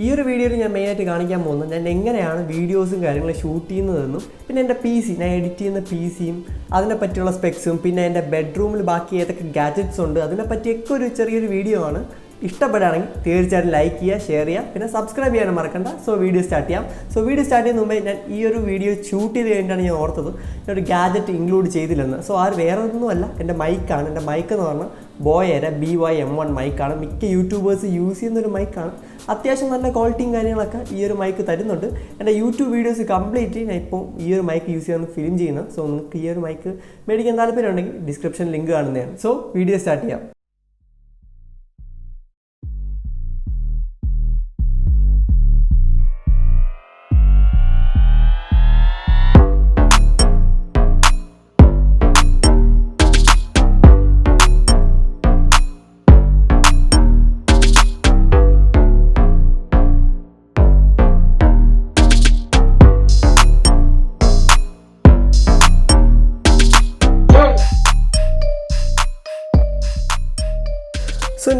ഈ ഒരു വീഡിയോയിൽ ഞാൻ മെയിനായിട്ട് കാണിക്കാൻ പോകുന്നത് ഞാൻ എങ്ങനെയാണ് വീഡിയോസും കാര്യങ്ങളും ഷൂട്ട് ചെയ്യുന്നതെന്നും പിന്നെ എൻ്റെ ഞാൻ എഡിറ്റ് ചെയ്യുന്ന സിയും അതിനെ പറ്റിയുള്ള സ്പെക്സും പിന്നെ എൻ്റെ ബെഡ്റൂമിൽ ബാക്കി ഏതൊക്കെ ഗാഡ്ജറ്റ്സ് ഉണ്ട് അതിനെപ്പറ്റിയൊക്കെ ഒരു ചെറിയൊരു വീഡിയോ ആണ്. ഇഷ്ടപ്പെടുകയാണെങ്കിൽ തീർച്ചയായിട്ടും ലൈക്ക് ചെയ്യുക, ഷെയർ ചെയ്യുക, പിന്നെ സബ്സ്ക്രൈബ് ചെയ്യാനും മറക്കണ്ട. വീഡിയോ സ്റ്റാർട്ട് ചെയ്യാം. വീഡിയോ സ്റ്റാർട്ട് ചെയ്യുന്ന മുമ്പേ ഞാൻ ഈ ഒരു വീഡിയോ ഷൂട്ട് ചെയ്ത് കഴിഞ്ഞിട്ടാണ് ഞാൻ ഓർത്തത് ഞാനൊരു ഗാഡ്ജറ്റ് ഇൻക്ലൂഡ് ചെയ്തില്ലെന്ന്. അത് വേറെ ഒന്നുമല്ല, എൻ്റെ മൈക്കാണ്. എൻ്റെ മൈക്ക് എന്ന് പറഞ്ഞാൽ ബോയയുടെ BY-M1 മൈക്കാണ്. മിക്ക യൂട്യൂബേഴ്സ് യൂസ് ചെയ്യുന്നൊരു മൈക്കാണ്. അത്യാവശ്യം നല്ല ക്വാളിറ്റിയും കാര്യങ്ങളൊക്കെ ഈ ഒരു മൈക്ക് തരുന്നുണ്ട്. എൻ്റെ യൂട്യൂബ് വീഡിയോസ് കംപ്ലീറ്റ് ഞാൻ ഇപ്പോൾ ഈ ഒരു മൈക്ക് യൂസ് ചെയ്യാൻ ഫിലിം ചെയ്യുന്നത്. നിങ്ങൾക്ക് ഈ ഒരു മൈക്ക് മേടിക്കാൻ താല്പര്യമുണ്ടെങ്കിൽ ഡിസ്ക്രിപ്ഷൻ ലിങ്ക് കാണുന്നതാണ്. വീഡിയോ സ്റ്റാർട്ട് ചെയ്യാം.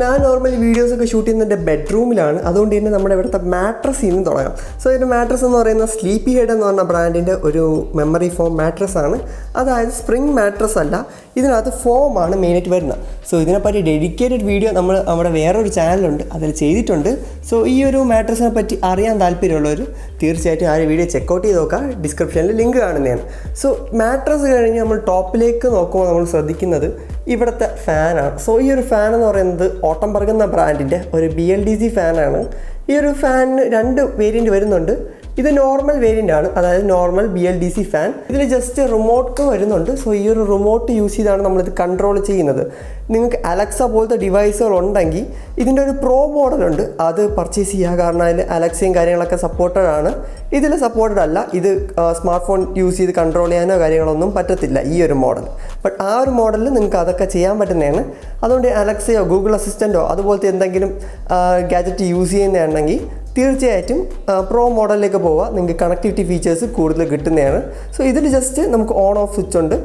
ഞാൻ നോർമലി വീഡിയോസൊക്കെ ഷൂട്ട് ചെയ്യുന്നത് എൻ്റെ ബെഡ്റൂമിലാണ്. അതുകൊണ്ട് തന്നെ നമ്മുടെ ഇവിടുത്തെ മാട്രസിൽ നിന്ന് തുടങ്ങാം. ഇതിൻ്റെ മാട്രസ് എന്ന് പറയുന്നത് സ്ലീപ്പി ഹെഡ് എന്ന് പറഞ്ഞ ബ്രാൻഡിൻ്റെ ഒരു മെമ്മറി ഫോം മാട്രസ് ആണ്. അതായത് സ്പ്രിംഗ് മാട്രസ് അല്ല, ഇതിനകത്ത് ഫോമാണ് മെയിനായിട്ട് വരുന്നത്. ഇതിനെപ്പറ്റി ഡെഡിക്കേറ്റഡ് വീഡിയോ നമ്മുടെ വേറൊരു ചാനലുണ്ട്, അതിൽ ചെയ്തിട്ടുണ്ട്. ഈ ഒരു മാട്രസിനെ പറ്റി അറിയാൻ താല്പര്യമുള്ളവർ തീർച്ചയായിട്ടും ആ ഒരു വീഡിയോ ചെക്കൗട്ട് ചെയ്ത് നോക്കുക. ഡിസ്ക്രിപ്ഷനിൽ ലിങ്ക് കാണുന്നതാണ്. മാട്രസ് കഴിഞ്ഞ് നമ്മൾ ടോപ്പിലേക്ക് നോക്കുമ്പോൾ നമ്മൾ ശ്രദ്ധിക്കുന്നത് ഇവിടുത്തെ ഫാനാണ്. ഈ ഒരു ഫാൻ എന്ന് പറയുന്നത് ഓട്ടംബർഗ് എന്ന ബ്രാൻഡിൻ്റെ ഒരു BLDC ഫാനാണ്. ഈ ഒരു ഫാനിന് 2 വേരിയൻറ്റ് വരുന്നുണ്ട്. ഇത് നോർമൽ വേരിയൻ്റ് ആണ്, അതായത് നോർമൽ BLDC ഫാൻ. ഇതിൽ ജസ്റ്റ് റിമോട്ട് വരുന്നുണ്ട്. ഈ ഒരു റിമോട്ട് യൂസ് ചെയ്താണ് നമ്മളിത് കൺട്രോൾ ചെയ്യുന്നത്. നിങ്ങൾക്ക് അലക്സ പോലത്തെ ഡിവൈസുകൾ ഉണ്ടെങ്കിൽ ഇതിൻ്റെ ഒരു പ്രോ മോഡലുണ്ട്, അത് പർച്ചേസ് ചെയ്യുക. കാരണം അതിൽ അലക്സയും കാര്യങ്ങളൊക്കെ സപ്പോർട്ടഡ് ആണ്. ഇതിൽ സപ്പോർട്ടഡ് അല്ല. ഇത് സ്മാർട്ട് ഫോൺ യൂസ് ചെയ്ത് കൺട്രോൾ ചെയ്യാനോ കാര്യങ്ങളൊന്നും പറ്റത്തില്ല ഈ ഒരു മോഡൽ. ബട്ട് ആ ഒരു മോഡലിൽ നിങ്ങൾക്ക് അതൊക്കെ ചെയ്യാൻ പറ്റുന്നതാണ്. അതുകൊണ്ട് അലക്സയോ ഗൂഗിൾ അസിസ്റ്റൻറ്റോ അതുപോലത്തെ എന്തെങ്കിലും ഗാഡ്ജറ്റ് യൂസ് ചെയ്യുന്നതാണെങ്കിൽ തീർച്ചയായിട്ടും പ്രോ മോഡലിലേക്ക് പോവുക. നിങ്ങൾക്ക് കണക്ടിവിറ്റി ഫീച്ചേഴ്സ് കൂടുതൽ കിട്ടുന്നതാണ്. ഇതിൽ ജസ്റ്റ് നമുക്ക് ഓൺ ഓഫ് സ്വിച്ച് ഉണ്ട്,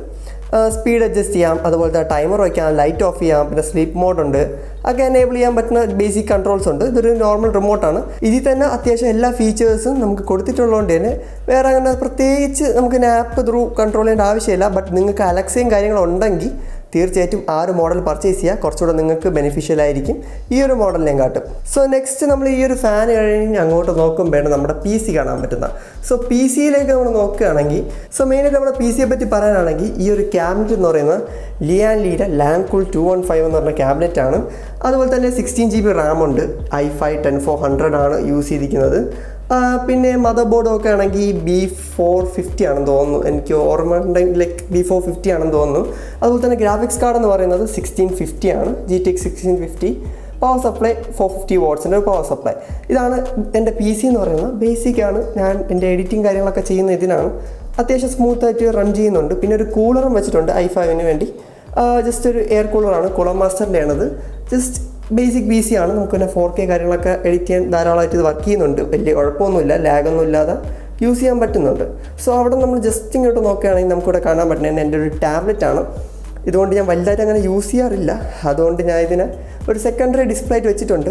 സ്പീഡ് അഡ്ജസ്റ്റ് ചെയ്യാം, അതുപോലത്തെ ടൈമർ വയ്ക്കാം, ലൈറ്റ് ഓഫ് ചെയ്യാം, പിന്നെ സ്ലീപ്പ് മോഡ് ഉണ്ട്, ഒക്കെ എനേബിൾ ചെയ്യാൻ പറ്റുന്ന ബേസിക് കൺട്രോൾസ് ഉണ്ട്. ഇതൊരു നോർമൽ റിമോട്ടാണ്. ഇതിൽ തന്നെ അത്യാവശ്യം എല്ലാ ഫീച്ചേഴ്സും നമുക്ക് കൊടുത്തിട്ടുള്ളതുകൊണ്ട് തന്നെ വേറെ അങ്ങനെ പ്രത്യേകിച്ച് നമുക്ക് ആപ്പ് ത്രൂ കൺട്രോൾ ചെയ്യേണ്ട ആവശ്യമില്ല. ബട്ട് നിങ്ങൾക്ക് അലക്സയും കാര്യങ്ങളും ഉണ്ടെങ്കിൽ തീർച്ചയായിട്ടും ആ ഒരു മോഡൽ പർച്ചേസ് ചെയ്യുക, കുറച്ചുകൂടെ നിങ്ങൾക്ക് ബെനിഫിഷ്യൽ ആയിരിക്കും ഈ ഒരു മോഡലിനെ കാട്ടും. നെക്സ്റ്റ് നമ്മൾ ഈ ഒരു ഫാൻ കഴിഞ്ഞ് അങ്ങോട്ട് നോക്കുമ്പോഴാണ് നമ്മുടെ PC കാണാൻ പറ്റുന്ന. PCയിലേക്ക് നമ്മൾ നോക്കുകയാണെങ്കിൽ മെയിനായിട്ട് നമ്മുടെ PCയെ പറ്റി പറയാനാണെങ്കിൽ ഈ ഒരു ക്യാബിനറ്റ് എന്ന് പറയുന്നത് ലിയുടെ ലാൻകൂൾ 215 എന്ന് പറഞ്ഞ ക്യാബിനറ്റ് ആണ്. അതുപോലെ തന്നെ 16 GB റാം ഉണ്ട്. i5 10400 ആണ് യൂസ് ചെയ്തിരിക്കുന്നത്. പിന്നെ മദർ ബോർഡ് ഒക്കെ ആണെങ്കിൽ B450 ആണെന്ന് തോന്നുന്നു, എനിക്ക് ഓർമ്മ ഉണ്ടെങ്കിൽ B450 ആണെന്ന് തോന്നുന്നു. അതുപോലെ തന്നെ ഗ്രാഫിക്സ് കാർഡ് എന്ന് പറയുന്നത് 1650 ആണ്, GTX 1650. പവർ സപ്ലൈ 450 വാട്ട്സിൻ്റെ പവർ സപ്ലൈ. ഇതാണ് എൻ്റെ PC എന്ന് പറയുന്നത്. ബേസിക്കാണ്. ഞാൻ എൻ്റെ എഡിറ്റിംഗ് കാര്യങ്ങളൊക്കെ ചെയ്യുന്ന ഇതിനാണ്. അത്യാവശ്യം സ്മൂത്തായിട്ട് റൺ ചെയ്യുന്നുണ്ട്. പിന്നെ ഒരു കൂളറും വെച്ചിട്ടുണ്ട് i5ന് വേണ്ടി. ജസ്റ്റ് ഒരു എയർ കൂളറാണ്, കൂളർ മാസ്റ്ററിൻ്റെ ആണത്. ജസ്റ്റ് ബേസിക് PC ആണ്. നമുക്ക് പിന്നെ 4K കാര്യങ്ങളൊക്കെ എഡിറ്റ് ചെയ്യാൻ ധാരാളമായിട്ട് ഇത് വർക്ക് ചെയ്യുന്നുണ്ട്. വലിയ കുഴപ്പമൊന്നുമില്ല, ലാഗൊന്നും ഇല്ലാതെ യൂസ് ചെയ്യാൻ പറ്റുന്നുണ്ട്. അവിടെ നമ്മൾ ജസ്റ്റ് ഇങ്ങോട്ട് നോക്കുകയാണെങ്കിൽ നമുക്കിവിടെ കാണാൻ പറ്റുന്നത് എൻ്റെ ഒരു ടാബ്ലറ്റാണ്. ഇതുകൊണ്ട് ഞാൻ വലുതായിട്ട് അങ്ങനെ യൂസ് ചെയ്യാറില്ല. അതുകൊണ്ട് ഞാൻ ഇതിനെ ഒരു സെക്കൻഡറി ഡിസ്പ്ലേ ആയിട്ട് വെച്ചിട്ടുണ്ട്.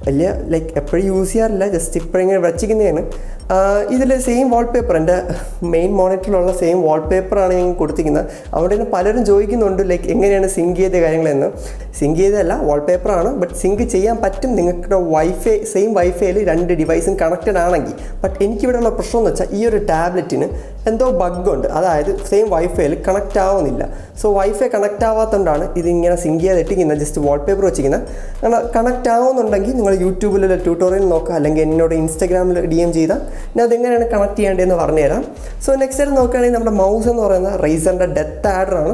വലിയ എപ്പോഴും യൂസ് ചെയ്യാറില്ല, ജസ്റ്റ് ഇപ്പോഴിങ്ങനെ വച്ചിരിക്കുന്നതാണ്. ഇതിൽ സെയിം വാൾപേപ്പർ, എൻ്റെ മെയിൻ മോണിറ്ററിലുള്ള സെയിം വാൾപേപ്പറാണ് ഞാൻ കൊടുത്തിരിക്കുന്നത്. അതുകൊണ്ട് തന്നെ പലരും ചോദിക്കുന്നുണ്ട് എങ്ങനെയാണ് സിങ്ക് ചെയ്ത കാര്യങ്ങളെന്ന്. സിങ്ക് ചെയ്തതല്ല, വാൾപേപ്പറാണ്. ബട്ട് സിങ്ക് ചെയ്യാൻ പറ്റും നിങ്ങളുടെ സെയിം വൈഫൈയിൽ 2 ഡിവൈസും കണക്റ്റഡ് ആണെങ്കിൽ. ബട്ട് എനിക്കിവിടെയുള്ള പ്രശ്നം എന്ന് വെച്ചാൽ ഈ ഒരു ടാബ്ലറ്റിന് എന്തോ ബഗ്ഗുണ്ട്, അതായത് സെയിം വൈഫൈയിൽ കണക്റ്റ് ആവുന്നില്ല. വൈഫൈ കണക്റ്റ് ആവാത്തതുകൊണ്ടാണ് ഇതിങ്ങനെ സിങ്ക് ചെയ്ത് ഇട്ടിരിക്കുന്നത്, ജസ്റ്റ് വാൾപേപ്പർ വെച്ചിരിക്കുന്നത്. അങ്ങനെ കണക്റ്റ് ആവുന്നുണ്ടെങ്കിൽ നിങ്ങൾ യൂട്യൂബിലുള്ള ട്യൂട്ടോറിയൽ നോക്കുക, അല്ലെങ്കിൽ എന്നോട് ഇൻസ്റ്റാഗ്രാമിൽ DM ചെയ്താൽ ഞാൻ അതെങ്ങനെയാണ് കണക്ട് ചെയ്യേണ്ടതെന്ന് പറഞ്ഞുതരാം. നെക്സ്റ്റ് ആയിട്ട് നോക്കുകയാണെങ്കിൽ നമ്മുടെ മൗസ് എന്ന് പറയുന്നത് റൈസറിൻ്റെ ഡെത്ത് ആഡറാണ്.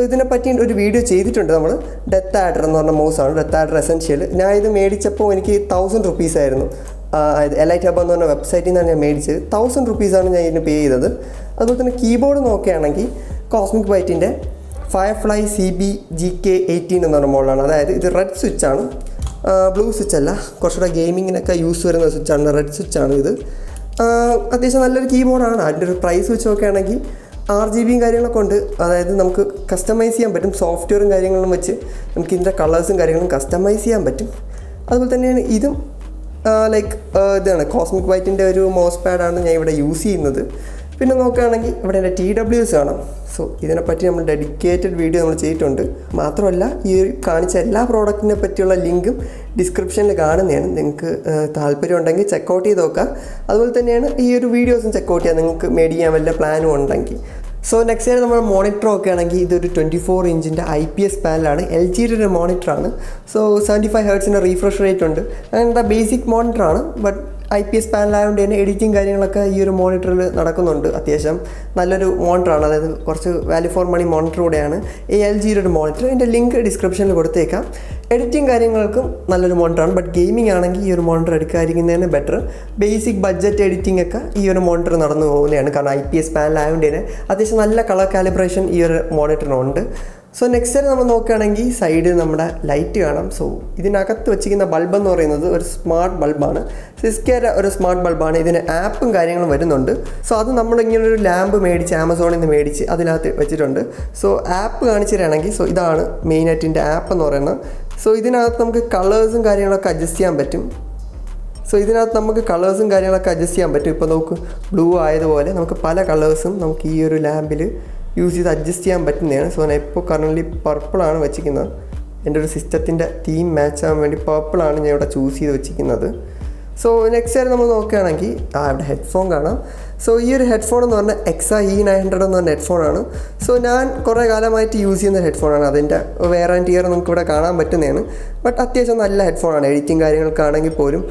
ഇതിനെപ്പറ്റി ഒരു വീഡിയോ ചെയ്തിട്ടുണ്ട് നമ്മൾ. ഡെത്ത് ആഡർ എന്ന് പറഞ്ഞ മൗസാണ്, ഡെത്ത് ആഡർ എസെൻഷ്യൽ. ഞാൻ ഇത് മേടിച്ചപ്പോൾ എനിക്ക് 1000 rupees ആയിരുന്നു. എലൈറ്റ് ഹബ് എന്ന് പറഞ്ഞ വെബ്സൈറ്റിൽ നിന്നാണ് ഞാൻ മേടിച്ചത്. 1000 rupees ആണ് ഞാൻ ഇതിന് പേ ചെയ്തത്. അതുപോലെ തന്നെ കീബോർഡ് നോക്കുകയാണെങ്കിൽ കോസ്മിക് ബൈറ്റിൻ്റെ ഫയർഫ്ലൈ CB-GK18 എന്ന് പറഞ്ഞ മോഡലാണ്. അതായത് ഇത് റെഡ് സ്വിച്ചാണ്, ബ്ലൂ സ്വിച്ച് അല്ല. കുറച്ചുകൂടെ ഗെയിമിങ്ങിനൊക്കെ യൂസ് വരുന്ന സ്വിച്ചാണ്, റെഡ് സ്വിച്ചാണ് ഇത്. അത്യാവശ്യം നല്ലൊരു കീബോർഡാണ്. അതിൻ്റെ ഒരു പ്രൈസ് വെച്ച് നോക്കുകയാണെങ്കിൽ RGBയും കാര്യങ്ങളൊക്കെ ഉണ്ട്. അതായത് നമുക്ക് കസ്റ്റമൈസ് ചെയ്യാൻ പറ്റും. സോഫ്റ്റ്വെയറും കാര്യങ്ങളും വെച്ച് നമുക്ക് ഇതിൻ്റെ കളേഴ്സും കാര്യങ്ങളും കസ്റ്റമൈസ് ചെയ്യാൻ പറ്റും. അതുപോലെ തന്നെയാണ് ഇതും ലൈക്ക് ഇതാണ് കോസ്മിക് വൈറ്റിൻ്റെ ഒരു മൗസ് പാഡാണ് ഞാൻ ഇവിടെ യൂസ് ചെയ്യുന്നത്. പിന്നെ നോക്കുകയാണെങ്കിൽ ഇവിടെ എൻ്റെ TWS കാണാം. സോ ഇതിനെപ്പറ്റി നമ്മൾ ഡെഡിക്കേറ്റഡ് വീഡിയോ നമ്മൾ ചെയ്തിട്ടുണ്ട്. മാത്രമല്ല ഈ കാണിച്ച എല്ലാ പ്രോഡക്റ്റിനെ പറ്റിയുള്ള ലിങ്കും ഡിസ്ക്രിപ്ഷനിൽ കാണുന്നതാണ്. നിങ്ങൾക്ക് താല്പര്യം ഉണ്ടെങ്കിൽ ചെക്കൗട്ട് ചെയ്ത് നോക്കുക. അതുപോലെ തന്നെയാണ് ഈ ഒരു വീഡിയോസും ചെക്കൗട്ട് ചെയ്യാം നിങ്ങൾക്ക് മേടിക്കാൻ വല്ല പ്ലാനും ഉണ്ടെങ്കിൽ. സോ നെക്സ്റ്റ് നമ്മൾ മോണിറ്റർ ഒക്കെ ആണെങ്കിൽ ഇതൊരു 24 ഇഞ്ചിൻ്റെ IPS പാനലാണ്. LGയുടെ ഒരു മോണിറ്ററാണ്. സോ 75 ഹെർട്സിൻ്റെ റീഫ്രഷ് റേറ്റ് ഉണ്ട്. അങ്ങനത്തെ ബേസിക് മോണിറ്ററാണ്. ബട്ട് IPS പാനലായതുകൊണ്ട് തന്നെ എഡിറ്റിംഗ് കാര്യങ്ങളൊക്കെ ഈ ഒരു മോണിറ്ററിൽ നടക്കുന്നുണ്ട്. അത്യാവശ്യം നല്ലൊരു മോണിറ്ററാണ്. അതായത് കുറച്ച് വാല്യൂ ഫോർ മണി മോണിറ്റർ കൂടെയാണ് ഈ LGയുടെ ഒരു മോണിറ്റർ. ഇതിൻ്റെ ലിങ്ക് ഡിസ്ക്രിപ്ഷനിൽ കൊടുത്തേക്കാം. എഡിറ്റിംഗ് കാര്യങ്ങൾക്കും നല്ലൊരു മോണിറ്ററാണ്. ബട്ട് ഗെയിമിംഗ് ആണെങ്കിൽ ഈ ഒരു മോണിറ്റർ എടുക്കാതിരിക്കുന്നതിന് ബെറ്റർ. ബേസിക് ബഡ്ജറ്റ് എഡിറ്റിംഗ് ഒക്കെ ഈ ഒരു മോണിറ്റർ നടന്നു പോകുന്നതാണ്. കാരണം IPS പാനലായതുകൊണ്ട് തന്നെ അത്യാവശ്യം നല്ല കളർ കാലിബ്രേഷൻ ഈ ഒരു മോണിറ്ററിനുണ്ട്. സോ നെക്സ്റ്റ് നമ്മൾ നോക്കുകയാണെങ്കിൽ സൈഡിൽ നമ്മുടെ ലൈറ്റ് കാണാം. സോ ഇതിനകത്ത് വെച്ചിരിക്കുന്ന ബൾബ് എന്ന് പറയുന്നത് ഒരു സ്മാർട്ട് ബൾബാണ്. സിസ്കയുടെ ഒരു സ്മാർട്ട് ബൾബാണ്. ഇതിന് ആപ്പും കാര്യങ്ങളും വരുന്നുണ്ട്. സോ അത് നമ്മളിങ്ങനൊരു ലാമ്പ് മേടിച്ച് ആമസോണിൽ നിന്ന് മേടിച്ച് അതിനകത്ത് വെച്ചിട്ടുണ്ട്. സോ ആപ്പ് കാണിച്ചു തരികയാണെങ്കിൽ സോ ഇതാണ് മെയിനായിട്ട് ഇതിൻ്റെ ആപ്പ് എന്ന് പറയുന്നത്. സോ ഇതിനകത്ത് നമുക്ക് കളേഴ്സും കാര്യങ്ങളൊക്കെ അഡ്ജസ്റ്റ് ചെയ്യാൻ പറ്റും. ഇപ്പോൾ നമുക്ക് ബ്ലൂ ആയതുപോലെ നമുക്ക് പല കളേഴ്സും നമുക്ക് ഈ ഒരു ലാമ്പിൽ യൂസ് ചെയ്ത് അഡ്ജസ്റ്റ് ചെയ്യാൻ പറ്റുന്നതാണ്. സോ ഞാൻ ഇപ്പോൾ കറൻ്റ്ലി പർപ്പിളാണ് വെച്ചിരിക്കുന്നത്. എൻ്റെ ഒരു സിസ്റ്റത്തിൻ്റെ തീം മാച്ച് ആകാൻ വേണ്ടി പർപ്പിളാണ് ഞാൻ ഇവിടെ ചൂസ് ചെയ്ത് വെച്ചിരിക്കുന്നത്. സോ നെക്സ്റ്റ് ആയിട്ട് നമ്മൾ നോക്കുകയാണെങ്കിൽ ഇവിടെ ഹെഡ്ഫോൺ കാണാം. സോ ഈ ഒരു ഹെഡ്ഫോൺ എന്ന് പറഞ്ഞാൽ XA-E900 എന്ന് പറഞ്ഞ ഹെഡ്ഫോണാണ്. സോ ഞാൻ കുറേ കാലമായിട്ട് യൂസ് ചെയ്യുന്ന ഹെഡ്ഫോണാണ്. അതിൻ്റെ വെയർ ആൻഡ് ടിയർ നമുക്ക് ഇവിടെ കാണാൻ പറ്റുന്നതാണ്. ബട്ട് അത്യാവശ്യം നല്ല ഹെഡ്ഫോണാണ്. എഡിറ്റിംഗ് കാര്യങ്ങൾക്കാണെങ്കിൽ പോലും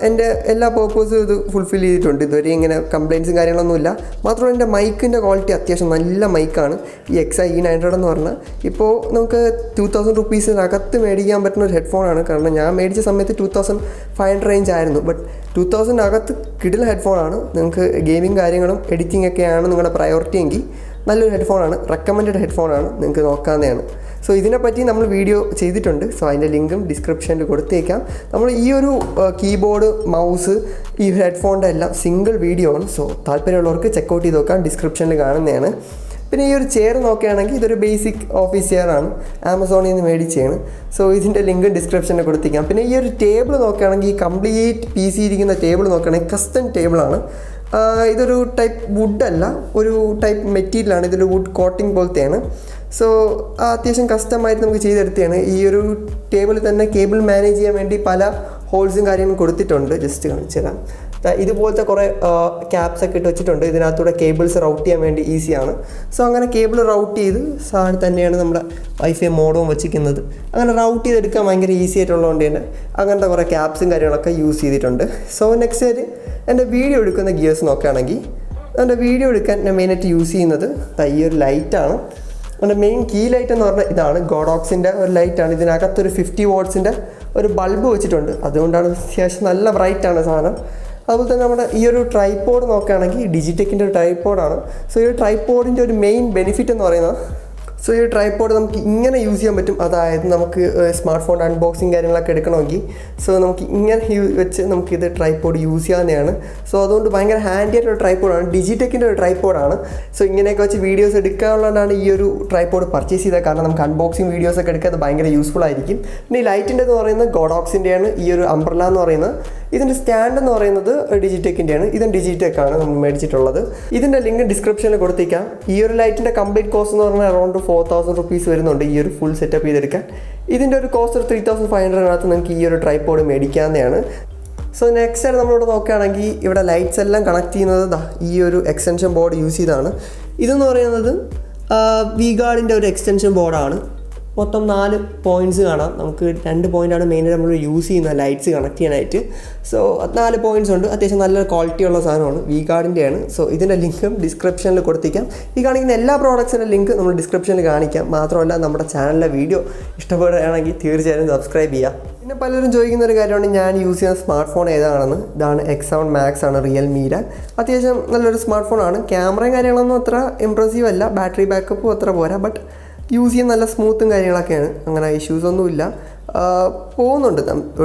എൻ്റെ എല്ലാ പർപ്പസും ഇത് ഫുൾഫിൽ ചെയ്തിട്ടുണ്ട്. ഇതുവരെ ഇങ്ങനെ കംപ്ലയിൻസും കാര്യങ്ങളൊന്നുമില്ല. മാത്രമല്ല എൻ്റെ മൈക്കിൻ്റെ ക്വാളിറ്റി അത്യാവശ്യം നല്ല മൈക്കാണ്. ഈ XA-E900 എന്ന് പറഞ്ഞാൽ ഇപ്പോൾ നമുക്ക് 2000 റുപ്പീസിനകത്ത് മേടിക്കാൻ പറ്റുന്ന ഒരു ഹെഡ്ഫോണാണ്. കാരണം ഞാൻ മേടിച്ച സമയത്ത് 2500 റേഞ്ച് ആയിരുന്നു. ബട്ട് 2000 കിടില ഹെഡ്ഫോണാണ്. നിങ്ങൾക്ക് ഗെയിമിങ് കാര്യങ്ങളും എഡിറ്റിംഗ് ഒക്കെയാണ് നിങ്ങളുടെ പ്രയോറിറ്റി എങ്കിൽ നല്ലൊരു ഹെഡ്ഫോണാണ്. റെക്കമെൻഡഡ് ഹെഡ്ഫോണാണ്. നിങ്ങൾക്ക് നോക്കാവുന്നതാണ്. സോ ഇതിനെപ്പറ്റി നമ്മൾ വീഡിയോ ചെയ്തിട്ടുണ്ട്. സോ അതിൻ്റെ ലിങ്കും ഡിസ്ക്രിപ്ഷനിൽ കൊടുത്തേക്കാം. നമ്മൾ ഈ ഒരു കീബോർഡ് മൗസ് ഈ ഹെഡ്ഫോണിൻ്റെ എല്ലാം സിംഗിൾ വീഡിയോ ആണ്. സോ താല്പര്യമുള്ളവർക്ക് ചെക്കൗട്ട് ചെയ്ത് നോക്കാം. ഡിസ്ക്രിപ്ഷനിൽ കാണുന്നതാണ്. പിന്നെ ഈ ഒരു ചെയർ നോക്കുകയാണെങ്കിൽ ഇതൊരു ബേസിക് ഓഫീസ് ചെയറാണ്. ആമസോണിൽ നിന്ന് മേടിച്ചതാണ്. സോ ഇതിൻ്റെ ലിങ്ക് ഡിസ്ക്രിപ്ഷനിൽ കൊടുത്തേക്കാം. പിന്നെ ഈ ഒരു ടേബിൾ നോക്കുകയാണെങ്കിൽ ഈ കംപ്ലീറ്റ് PC ഇരിക്കുന്ന ടേബിൾ നോക്കുകയാണെങ്കിൽ കസ്റ്റം ടേബിളാണ്. ഇതൊരു ടൈപ്പ് വുഡല്ല, ഒരു ടൈപ്പ് മെറ്റീരിയലാണ്. ഇതൊരു വുഡ് കോട്ടിംഗ് പോലത്തെയാണ്. സോ അത്യാവശ്യം കസ്റ്റമായിട്ട് നമുക്ക് ചെയ്തെടുത്തതാണ്. ഈ ഒരു ടേബിളിൽ തന്നെ കേബിൾ മാനേജ് ചെയ്യാൻ വേണ്ടി പല ഹോൾസും കാര്യങ്ങളും കൊടുത്തിട്ടുണ്ട്. ജസ്റ്റ് കാണിച്ചു തരാം. ഇതുപോലത്തെ കുറേ ക്യാപ്സൊക്കെ ഇട്ട് വെച്ചിട്ടുണ്ട്. ഇതിനകത്തൂടെ കേബിൾസ് റൗട്ട് ചെയ്യാൻ വേണ്ടി ഈസിയാണ്. സോ അങ്ങനെ കേബിൾ റൗട്ട് ചെയ്ത് സാധനം തന്നെയാണ് നമ്മുടെ വൈഫൈ മോഡവും വെച്ചിരിക്കുന്നത്. അങ്ങനെ റൗട്ട് ചെയ്തെടുക്കാൻ ഭയങ്കര ഈസി ആയിട്ടുള്ളതുകൊണ്ട് തന്നെ അങ്ങനത്തെ കുറേ ക്യാപ്സും കാര്യങ്ങളൊക്കെ യൂസ് ചെയ്തിട്ടുണ്ട്. സോ നെക്സ്റ്റ് ആയിട്ട് എൻ്റെ വീഡിയോ എടുക്കുന്ന ഗിയേഴ്സ് നോക്കുകയാണെങ്കിൽ എൻ്റെ വീഡിയോ എടുക്കാൻ ഞാൻ മെയിനായിട്ട് യൂസ് ചെയ്യുന്നത് ഈ ഒരു ലൈറ്റാണ്. എൻ്റെ മെയിൻ കീ ലൈറ്റ് എന്ന് പറഞ്ഞാൽ ഇതാണ്. ഗോഡോക്സിൻ്റെ ഒരു ലൈറ്റാണ്. ഇതിനകത്തൊരു 50 വാട്ട്സിൻ്റെ ഒരു ബൾബ് വെച്ചിട്ടുണ്ട്. അതുകൊണ്ടാണ് അത്യാവശ്യം നല്ല ബ്രൈറ്റാണ് സാധനം. അതുപോലെ തന്നെ നമ്മുടെ ഈ ഒരു ട്രൈപോഡ് നോക്കുകയാണെങ്കിൽ ഡിജിടെക്കിൻ്റെ ഒരു ട്രൈപോഡാണ്. സോ ഈ ഒരു ട്രൈപോഡിൻ്റെ ഒരു മെയിൻ ബെനിഫിറ്റ് എന്ന് പറയുന്നത് ഈ ട്രൈപോഡ് നമുക്ക് ഇങ്ങനെ യൂസ് ചെയ്യാൻ പറ്റും. അതായത് നമുക്ക് സ്മാർട്ട് ഫോൺ അൺബോക്സിങ് കാര്യങ്ങളൊക്കെ എടുക്കണമെങ്കിൽ നമുക്ക് ഇങ്ങനെ വെച്ച് നമുക്കിത് ട്രൈപോഡ് യൂസ് ചെയ്യാവുന്നതാണ്. സോ അതുകൊണ്ട് ഭയങ്കര ഹാൻഡി ആയിട്ടൊരു ട്രൈപോഡാണ്. ഡിജിടെക്കിൻ്റെ ഒരു ട്രൈപോഡാണ്. സോ ഇങ്ങനെയൊക്കെ വെച്ച് വീഡിയോസ് എടുക്കാനുള്ളതാണ് ഈ ഒരു ട്രൈപോഡ് പർച്ചേസ് ചെയ്തത്. കാരണം നമുക്ക് അൺബോക്സിങ് വീഡിയോസൊക്കെ എടുക്കാൻ അത് ഭയങ്കര യൂസ്ഫുൾ ആയിരിക്കും. പിന്നെ ഈ ലൈറ്റിൻ്റെ എന്ന് പറയുന്നത് ഗോഡോക്സിൻ്റെയാണ്. ഈ ഒരു അംബ്രല എന്ന് പറയുന്നത്. ഇതിൻ്റെ സ്റ്റാൻഡ് എന്ന് പറയുന്നത് ഡിജിടെക്കിൻ്റെയാണ്. ഇതും ഡിജിടെക്കാണ് നമ്മൾ മേടിച്ചിട്ടുള്ളത്. ഇതിൻ്റെ ലിങ്ക് ഡിസ്ക്രിപ്ഷനിൽ കൊടുത്തേക്കാം. ഈ ഒരു ലൈറ്റിൻ്റെ കംപ്ലീറ്റ് കോസ്റ്റ് എന്ന് പറഞ്ഞാൽ അറൗണ്ട് 4000 റുപ്പീസ് വരുന്നുണ്ട് ഈ ഒരു ഫുൾ സെറ്റപ്പ് ചെയ്തെടുക്കാൻ. ഇതിൻ്റെ ഒരു കോസ്റ്റ് ഒരു 3500 നിങ്ങൾക്ക് ഈ ഒരു ട്രൈപോഡ് മേടിക്കാവുന്നതാണ്. സോ നെക്സ്റ്റ് ആയിട്ട് നമ്മളിവിടെ നോക്കുകയാണെങ്കിൽ ഇവിടെ ലൈറ്റ്സ് എല്ലാം കണക്ട് ചെയ്യുന്നത് ഈ ഒരു എക്സ്റ്റൻഷൻ ബോർഡ് യൂസ് ചെയ്താണ്. ഇതെന്ന് പറയുന്നത് വിഗാർഡിൻ്റെ ഒരു എക്സ്റ്റൻഷൻ ബോർഡാണ്. മൊത്തം 4 പോയിൻറ്റ്സ് കാണാം. നമുക്ക് 2 പോയിൻ്റാണ് മെയിനായിട്ട് നമ്മൾ യൂസ് ചെയ്യുന്ന ലൈറ്റ്സ് കണക്ട് ചെയ്യാനായിട്ട്. സോ 4 പോയിൻറ്റ്സ് ഉണ്ട്. അത്യാവശ്യം നല്ല ക്വാളിറ്റി ഉള്ള സാധനമാണ്. വിഗാർഡിൻ്റെയാണ്. സോ ഇതിൻ്റെ ലിങ്കും ഡിസ്ക്രിപ്ഷനിൽ കൊടുത്തേക്കാം. ഈ കാണിക്കുന്ന എല്ലാ പ്രോഡക്ട്സിൻ്റെ ലിങ്ക് നമ്മൾ ഡിസ്ക്രിപ്ഷനിൽ കാണിക്കാം. മാത്രമല്ല നമ്മുടെ ചാനലിലെ വീഡിയോ ഇഷ്ടപ്പെടുകയാണെങ്കിൽ തീർച്ചയായും സബ്സ്ക്രൈബ് ചെയ്യുക. പിന്നെ പലരും ചോദിക്കുന്ന ഒരു കാര്യമാണ് ഞാൻ യൂസ് ചെയ്യുന്ന സ്മാർട്ട് ഫോൺ ഏതാണെന്ന്. ഇതാണ് X7 Max ആണ്, റിയൽമിയുടെ. അത്യാവശ്യം നല്ലൊരു സ്മാർട്ട് ഫോണാണ്. ക്യാമറയും കാര്യങ്ങളൊന്നും അത്ര ഇമ്പ്രസീവ് അല്ല. ബാറ്ററി ബാക്കപ്പും അത്ര പോരാ. ബട്ട് യൂസ് ചെയ്യാൻ നല്ല സ്മൂത്തും കാര്യങ്ങളൊക്കെയാണ്. അങ്ങനെ ഇഷ്യൂസൊന്നുമില്ല. പോകുന്നുണ്ട്.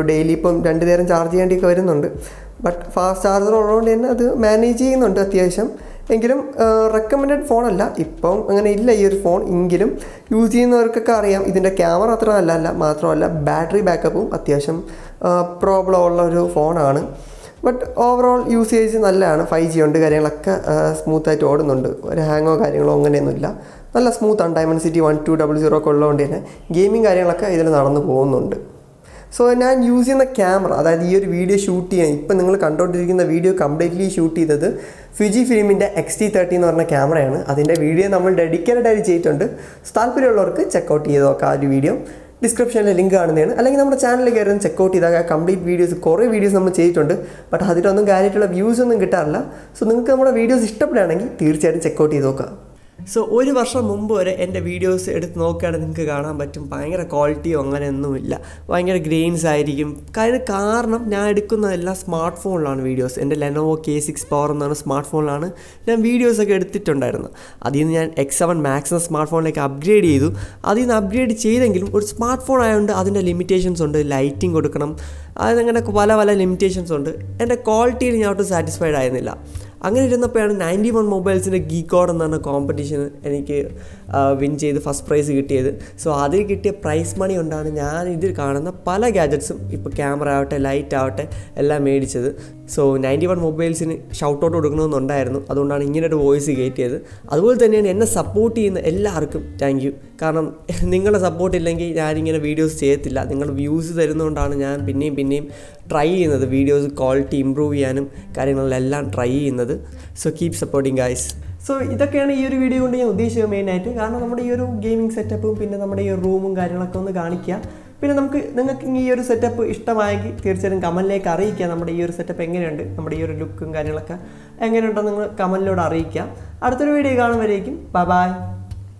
ഡെയിലി ഇപ്പം 2 നേരം ചാർജ് ചെയ്യേണ്ടിയൊക്കെ വരുന്നുണ്ട്. ബട്ട് ഫാസ്റ്റ് ചാർജർ ഉള്ളതുകൊണ്ട് തന്നെ അത് മാനേജ് ചെയ്യുന്നുണ്ട് അത്യാവശ്യം. എങ്കിലും റെക്കമെൻഡഡ് ഫോണല്ല. ഇപ്പം അങ്ങനെ ഇല്ല ഈ ഒരു ഫോൺ. എങ്കിലും യൂസ് ചെയ്യുന്നവർക്കൊക്കെ അറിയാം ഇതിൻ്റെ ക്യാമറ അത്ര നല്ലതല്ല. മാത്രമല്ല ബാറ്ററി ബാക്കപ്പും അത്യാവശ്യം പ്രോബ്ലം ഉള്ള ഒരു ഫോണാണ്. ബട്ട് ഓവറോൾ യൂസേജ് നല്ലതാണ്. 5G ഉണ്ട്, കാര്യങ്ങളൊക്കെ സ്മൂത്തായിട്ട് ഓടുന്നുണ്ട്. ഒരു ഹാങ്ങോ കാര്യങ്ങളോ അങ്ങനെയൊന്നുമില്ല. നല്ല സ്മൂത്താണ്. Dimensity 1200 ഒക്കെ ഉള്ളതുകൊണ്ട് തന്നെ ഗെയിമിങ് കാര്യങ്ങളൊക്കെ ഇതിൽ നടന്നു പോകുന്നുണ്ട്. സോ ഞാൻ യൂസ് ചെയ്യുന്ന ക്യാമറ, അതായത് ഈ ഒരു വീഡിയോ ഷൂട്ട് ചെയ്യാൻ ഇപ്പം നിങ്ങൾ കണ്ടുകൊണ്ടിരിക്കുന്ന വീഡിയോ കംപ്ലീറ്റ്ലി ഷൂട്ട് ചെയ്തത് ഫിജി ഫിലിമിൻ്റെ XT30 എന്ന് പറഞ്ഞ ക്യാമറയാണ്. അതിൻ്റെ വീഡിയോ നമ്മൾ ഡെഡിക്കേറ്റഡായി ചെയ്തിട്ടുണ്ട്. താല്പര്യമുള്ളവർക്ക് ചെക്കൗട്ട് ചെയ്ത് നോക്കാം. ആ ഒരു വീഡിയോ ഡിസ്ക്രിപ്ഷനിൽ ലിങ്ക് കാണുന്നതാണ്. അല്ലെങ്കിൽ നമ്മുടെ ചാനലിൽ കയറി ചെക്കൗട്ട് ചെയ്താൽ കംപ്ലീറ്റ് വീഡിയോസ്, കുറേ വീഡിയോസ് നമ്മൾ ചെയ്തിട്ടുണ്ട്. ബട്ട് അതിലൊന്നും കാര്യമായിട്ടുള്ള വ്യൂസ് ഒന്നും കിട്ടാറില്ല. സോ നിങ്ങൾക്ക് നമ്മുടെ വീഡിയോസ് ഇഷ്ടപ്പെടുകയാണെങ്കിൽ തീർച്ചയായിട്ടും ചെക്കൗട്ട് ചെയ്ത് നോക്കുക. സോ ഒരു വർഷം മുമ്പ് വരെ എൻ്റെ വീഡിയോസ് എടുത്ത് നോക്കുകയാണെങ്കിൽ നിങ്ങൾക്ക് കാണാൻ പറ്റും ഭയങ്കര ക്വാളിറ്റിയോ അങ്ങനെയൊന്നുമില്ല, ഭയങ്കര ഗ്രെയിൻസ് ആയിരിക്കും. കാരണം ഞാൻ എടുക്കുന്നതെല്ലാം സ്മാർട്ട് ഫോണിലാണ് വീഡിയോസ്. എൻ്റെ ലെനോവോ K6 പവർ എന്നാണ് സ്മാർട്ട് ഫോണിലാണ് ഞാൻ വീഡിയോസൊക്കെ എടുത്തിട്ടുണ്ടായിരുന്നത്. അതിൽ നിന്ന് ഞാൻ X7 Max എന്ന സ്മാർട്ട് ഫോണിലേക്ക് അപ്ഗ്രേഡ് ചെയ്തു. അതിൽ നിന്ന് അപ്ഗ്രേഡ് ചെയ്തെങ്കിലും ഒരു സ്മാർട്ട് ഫോൺ ആയതുകൊണ്ട് അതിൻ്റെ ലിമിറ്റേഷൻസ് ഉണ്ട്. ലൈറ്റിംഗ് കൊടുക്കണം, അതങ്ങനെ പല പല ലിമിറ്റേഷൻസ് ഉണ്ട്. എൻ്റെ ക്വാളിറ്റിയിൽ ഞാൻ ഒട്ടും സാറ്റിസ്ഫൈഡ് ആയിരുന്നില്ല. അങ്ങനെ ഇരുന്നപ്പോഴാണ് 91 മൊബൈൽസിൻ്റെ ഗീക്കോഡ് എന്ന് പറഞ്ഞ കോമ്പറ്റീഷൻ എനിക്ക് വിൻ ചെയ്ത് ഫസ്റ്റ് പ്രൈസ് കിട്ടിയത്. സോ അതിൽ കിട്ടിയ പ്രൈസ് മണി കൊണ്ടാണ് ഞാൻ ഇതിൽ കാണുന്ന പല ഗാഡ്ജറ്റ്സും, ഇപ്പോൾ ക്യാമറ ആവട്ടെ ലൈറ്റ് ആവട്ടെ എല്ലാം മേടിച്ചത്. സോ 91 മൊബൈൽസിന് ഷൗട്ട് ഔട്ട് കൊടുക്കണമെന്നുണ്ടായിരുന്നു. അതുകൊണ്ടാണ് ഇങ്ങനൊരു വോയിസ് കയറ്റിയത്. അതുപോലെ തന്നെയാണ് എന്നെ സപ്പോർട്ട് ചെയ്യുന്ന എല്ലാവർക്കും താങ്ക് യു. കാരണം നിങ്ങളുടെ സപ്പോർട്ട് ഇല്ലെങ്കിൽ ഞാനിങ്ങനെ വീഡിയോസ് ചെയ്യത്തില്ല. നിങ്ങൾ വ്യൂസ് തരുന്നതുകൊണ്ടാണ് ഞാൻ പിന്നെയും ട്രൈ ചെയ്യുന്നത്, വീഡിയോസ് ക്വാളിറ്റി ഇമ്പ്രൂവ് ചെയ്യാനും കാര്യങ്ങളിലെല്ലാം ട്രൈ ചെയ്യുന്നത്. So keep supporting guys. So ഇതൊക്കെയാണ് ഈ ഒരു വീഡിയോ കൊണ്ട് ഞാൻ ഉദ്ദേശിച്ചത് മെയിനായിട്ട്. കാരണം നമ്മുടെ ഈ ഒരു ഗെയിമിംഗ് സെറ്റപ്പും പിന്നെ നമ്മുടെ ഈ റൂമും കാര്യങ്ങളൊക്കെ ഒന്ന് കാണിക്കുക. പിന്നെ നിങ്ങൾക്ക് ഈ ഒരു സെറ്റപ്പ് ഇഷ്ടമായെങ്കിൽ തീർച്ചയായും കമൻറ്റിലേക്ക് അറിയിക്കുക. നമ്മുടെ ഈ ഒരു സെറ്റപ്പ് എങ്ങനെയുണ്ട്, നമ്മുടെ ഈ ഒരു ലുക്കും കാര്യങ്ങളൊക്കെ എങ്ങനെയുണ്ടെന്ന് നിങ്ങൾ കമൻറ്റിലൂടെ അറിയിക്കുക. അടുത്തൊരു വീഡിയോ കാണുമ്പോഴേക്കും ബൈ.